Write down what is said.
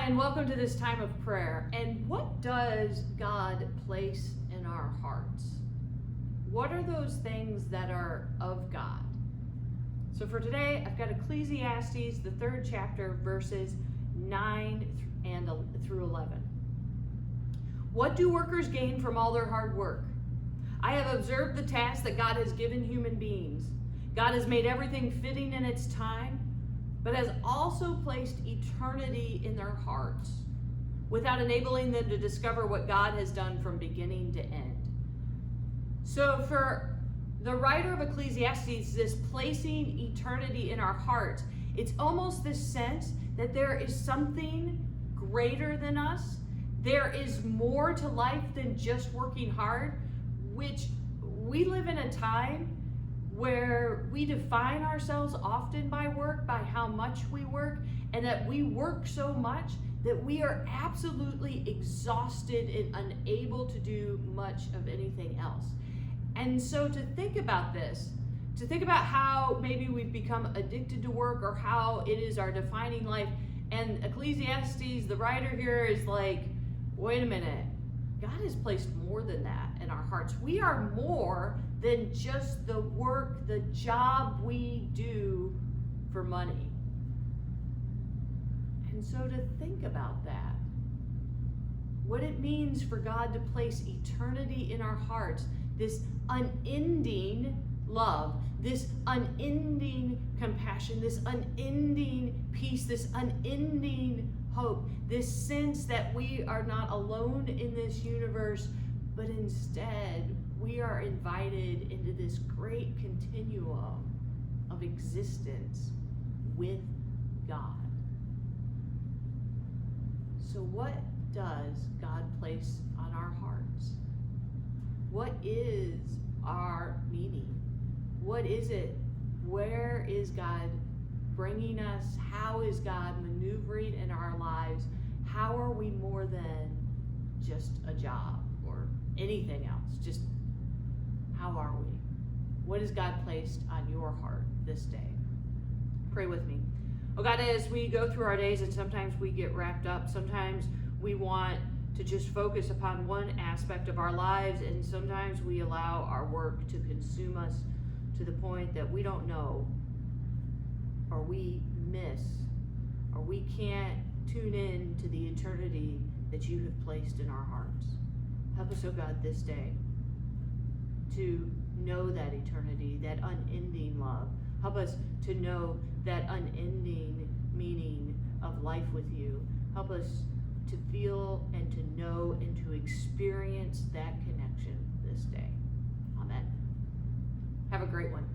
and welcome to this time of prayer. And what does God place in our hearts? What are those things that are of God? So for today, I've got Ecclesiastes, the 3rd chapter, verses 9 through 11. What do workers gain from all their hard work? I have observed the task that God has given human beings. God has made everything fitting in its time, but has also placed eternity in their hearts without enabling them to discover what God has done from beginning to end. So for the writer of Ecclesiastes, this placing eternity in our hearts, it's almost this sense that there is something greater than us. There is more to life than just working hard, which we live in a time where we define ourselves often by work, by how much we work, and that we work so much that we are absolutely exhausted and unable to do much of anything else. And so to think about this, to think about how maybe we've become addicted to work or how it is our defining life, and Ecclesiastes, the writer here, is like, wait a minute, God has placed more than that in our hearts. We are more than just the work, the job we do for money. And so to think about that, what it means for God to place eternity in our hearts, this unending love, this unending compassion, this unending peace, this unending hope, this sense that we are not alone in this universe, but instead we are invited into this great continuum of existence with God. So what does God place on our hearts? What is our meaning? What is it? Where is God bringing us? How is God maneuvering in our lives? How are we more than just a job or anything else? Just how are we? What has God placed on your heart this day? Pray with me. Oh God, as we go through our days, and sometimes we get wrapped up, sometimes we want to just focus upon one aspect of our lives, and sometimes we allow our work to consume us to the point that we don't know, or we miss, or we can't tune in to the eternity that you have placed in our hearts. Help us, oh God, this day to know that eternity, that unending love. Help us to know that unending meaning of life with you. Help us to feel and to know and to experience that connection this day. Amen. Have a great one.